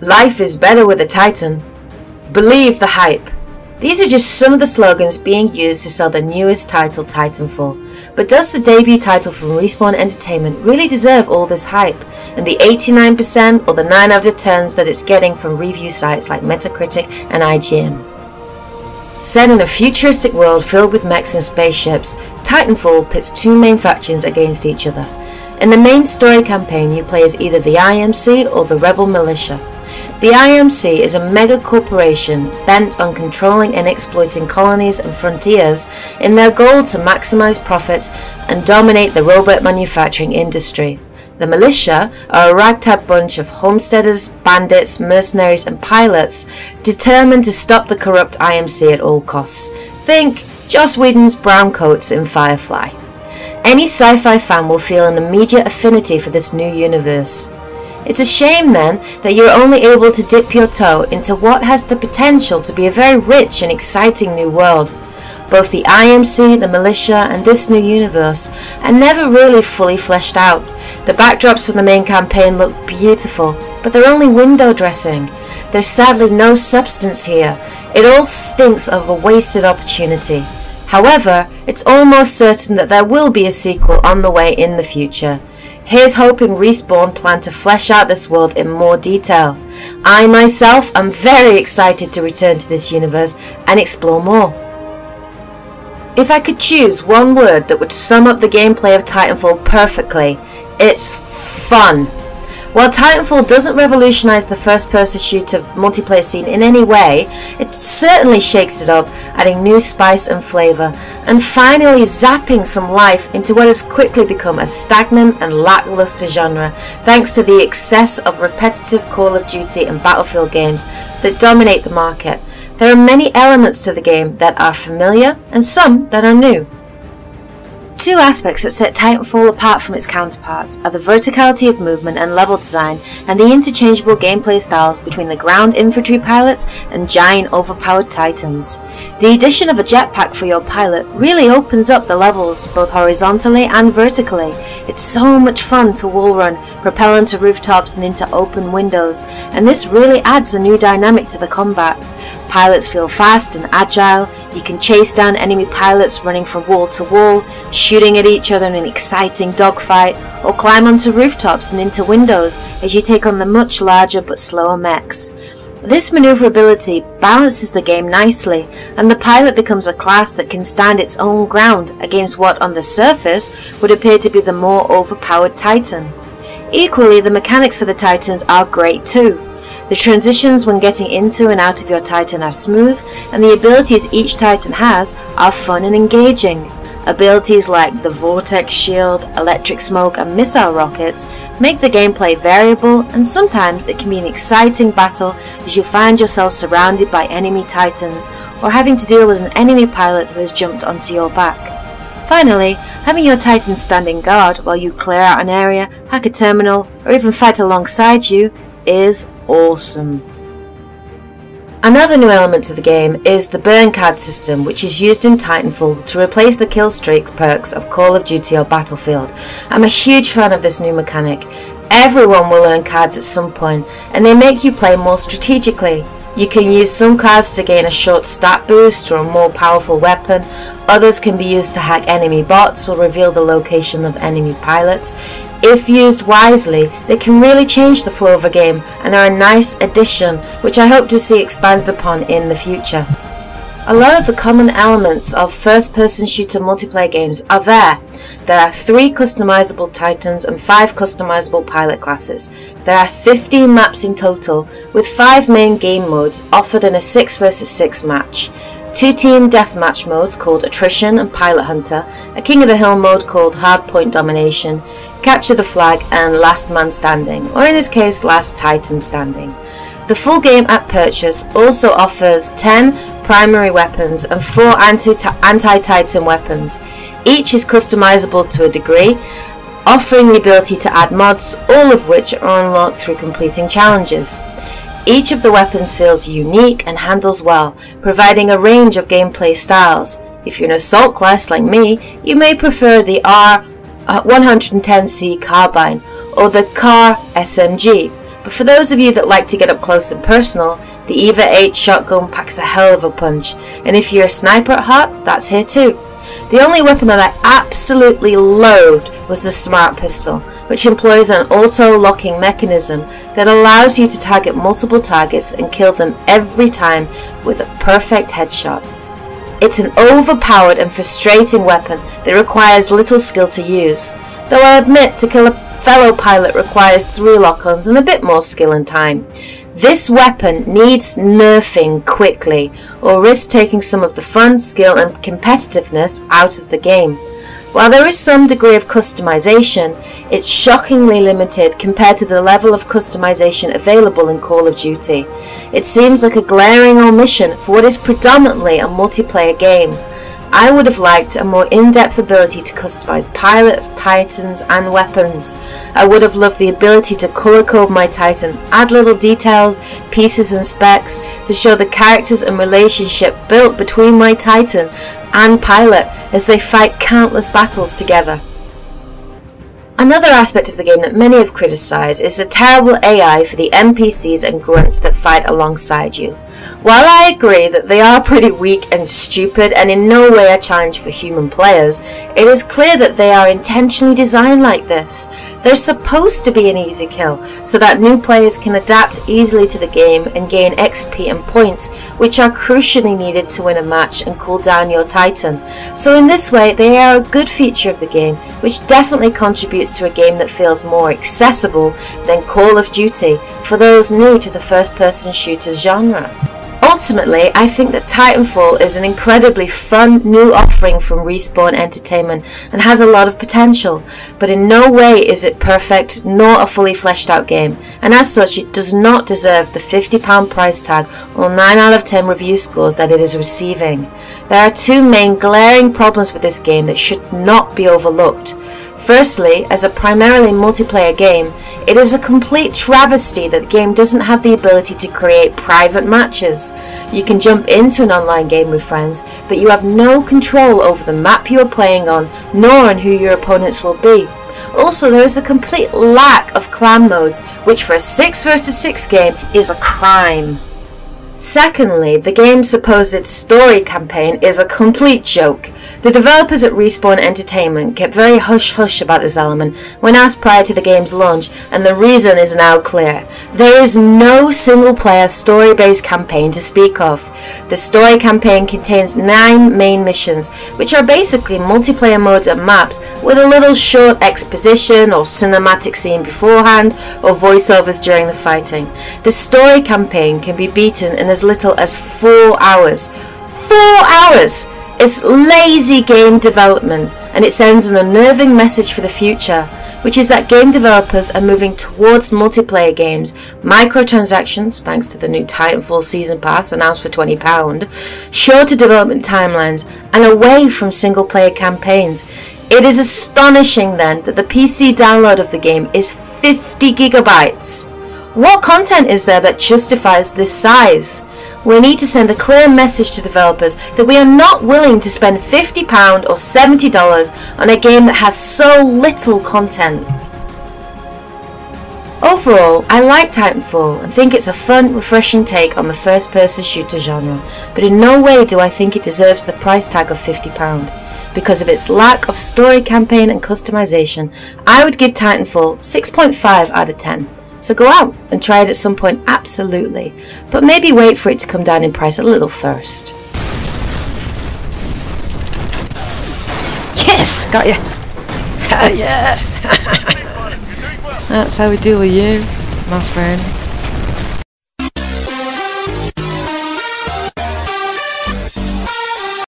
Life is better with a Titan. Believe the hype. These are just some of the slogans being used to sell the newest title, Titanfall. But does the debut title from Respawn Entertainment really deserve all this hype, and the 89% or the 9 out of 10s that it's getting from review sites like Metacritic and IGN? Set in a futuristic world filled with mechs and spaceships, Titanfall pits two main factions against each other. In the main story campaign, you play as either the IMC or the Rebel Militia. The IMC is a mega corporation bent on controlling and exploiting colonies and frontiers in their goal to maximize profits and dominate the robot manufacturing industry. The militia are a ragtag bunch of homesteaders, bandits, mercenaries and pilots determined to stop the corrupt IMC at all costs. Think Joss Whedon's browncoats in Firefly. Any sci-fi fan will feel an immediate affinity for this new universe. It's a shame then that you're only able to dip your toe into what has the potential to be a very rich and exciting new world. Both the IMC, the militia and this new universe are never really fully fleshed out. The backdrops from the main campaign look beautiful, but they're only window dressing. There's sadly no substance here. It all stinks of a wasted opportunity. However, it's almost certain that there will be a sequel on the way in the future. Here's hoping Respawn plan to flesh out this world in more detail. I myself am very excited to return to this universe and explore more. If I could choose one word that would sum up the gameplay of Titanfall perfectly, it's fun. While Titanfall doesn't revolutionize the first-person shooter multiplayer scene in any way, it certainly shakes it up, adding new spice and flavor, and finally zapping some life into what has quickly become a stagnant and lackluster genre, thanks to the excess of repetitive Call of Duty and Battlefield games that dominate the market. There are many elements to the game that are familiar, and some that are new. Two aspects that set Titanfall apart from its counterparts are the verticality of movement and level design, and the interchangeable gameplay styles between the ground infantry pilots and giant overpowered titans. The addition of a jetpack for your pilot really opens up the levels both horizontally and vertically. It's so much fun to wall run, propel into rooftops and into open windows, and this really adds a new dynamic to the combat. Pilots feel fast and agile. You can chase down enemy pilots running from wall to wall, shooting at each other in an exciting dogfight, or climb onto rooftops and into windows as you take on the much larger but slower mechs. This maneuverability balances the game nicely, and the pilot becomes a class that can stand its own ground against what on the surface would appear to be the more overpowered Titan. Equally, the mechanics for the Titans are great too. The transitions when getting into and out of your Titan are smooth, and the abilities each Titan has are fun and engaging. Abilities like the Vortex Shield, Electric Smoke and Missile Rockets make the gameplay variable, and sometimes it can be an exciting battle as you find yourself surrounded by enemy Titans or having to deal with an enemy pilot who has jumped onto your back. Finally, having your Titan standing guard while you clear out an area, hack a terminal or even fight alongside you is awesome. Another new element to the game is the burn card system, which is used in Titanfall to replace the kill streaks perks of Call of Duty or Battlefield. I'm a huge fan of this new mechanic. Everyone will earn cards at some point, and they make you play more strategically. You can use some cards to gain a short stat boost or a more powerful weapon. Others can be used to hack enemy bots or reveal the location of enemy pilots. If used wisely, they can really change the flow of a game and are a nice addition, which I hope to see expanded upon in the future. A lot of the common elements of first-person shooter multiplayer games are there. There are 3 customizable Titans and 5 customizable pilot classes. There are 15 maps in total, with 5 main game modes offered in a 6 vs 6 match. 2 team deathmatch modes called Attrition and Pilot Hunter, a King of the Hill mode called Hardpoint Domination, Capture the Flag and Last Man Standing, or in this case Last Titan Standing. The full game at purchase also offers 10 primary weapons and 4 anti-Titan weapons. Each is customizable to a degree, offering the ability to add mods, all of which are unlocked through completing challenges. Each of the weapons feels unique and handles well, providing a range of gameplay styles. If you're an assault class like me, you may prefer the R110C carbine or the CAR SMG, but for those of you that like to get up close and personal, the EVA 8 shotgun packs a hell of a punch, and if you're a sniper at heart, that's here too. The only weapon that I absolutely loathed was the smart pistol, which employs an auto-locking mechanism that allows you to target multiple targets and kill them every time with a perfect headshot. It's an overpowered and frustrating weapon that requires little skill to use, though I admit to kill a fellow pilot requires 3 lock-ons and a bit more skill and time. This weapon needs nerfing quickly, or risk taking some of the fun, skill and competitiveness out of the game. While there is some degree of customization, it's shockingly limited compared to the level of customization available in Call of Duty. It seems like a glaring omission for what is predominantly a multiplayer game. I would have liked a more in-depth ability to customize pilots, titans and weapons. I would have loved the ability to color code my titan, add little details, pieces and specs to show the characters and relationship built between my titan and pilot as they fight countless battles together. Another aspect of the game that many have criticised is the terrible AI for the NPCs and grunts that fight alongside you. While I agree that they are pretty weak and stupid and in no way a challenge for human players, it is clear that they are intentionally designed like this. They're supposed to be an easy kill, so that new players can adapt easily to the game and gain XP and points, which are crucially needed to win a match and cool down your Titan. So in this way, they are a good feature of the game, which definitely contributes to a game that feels more accessible than Call of Duty for those new to the first-person shooter genre. Ultimately, I think that Titanfall is an incredibly fun new offering from Respawn Entertainment and has a lot of potential, but in no way is it perfect nor a fully fleshed out game, and as such it does not deserve the £50 price tag or 9 out of 10 review scores that it is receiving. There are 2 main glaring problems with this game that should not be overlooked. Firstly, as a primarily multiplayer game, it is a complete travesty that the game doesn't have the ability to create private matches. You can jump into an online game with friends, but you have no control over the map you are playing on, nor on who your opponents will be. Also, there is a complete lack of clan modes, which for a 6 vs 6 game is a crime. Secondly, the game's supposed story campaign is a complete joke. The developers at Respawn Entertainment kept very hush-hush about this element when asked prior to the game's launch, and the reason is now clear. There is no single-player story-based campaign to speak of. The story campaign contains 9 main missions, which are basically multiplayer modes and maps with a little short exposition or cinematic scene beforehand or voiceovers during the fighting. The story campaign can be beaten in as little as 4 hours. 4 hours! It's lazy game development, and it sends an unnerving message for the future, which is that game developers are moving towards multiplayer games, microtransactions thanks to the new Titanfall Season Pass announced for £20, shorter development timelines, and away from single player campaigns. It is astonishing then that the PC download of the game is 50 gigabytes. What content is there that justifies this size? We need to send a clear message to developers that we are not willing to spend £50 or $70 on a game that has so little content. Overall, I like Titanfall and think it's a fun, refreshing take on the first-person shooter genre, but in no way do I think it deserves the price tag of £50. Because of its lack of story campaign and customization, I would give Titanfall 6.5 out of 10. So go out and try it at some point, absolutely, but maybe wait for it to come down in price a little first. Yes! Got you! Hell yeah! That's how we deal with you, my friend.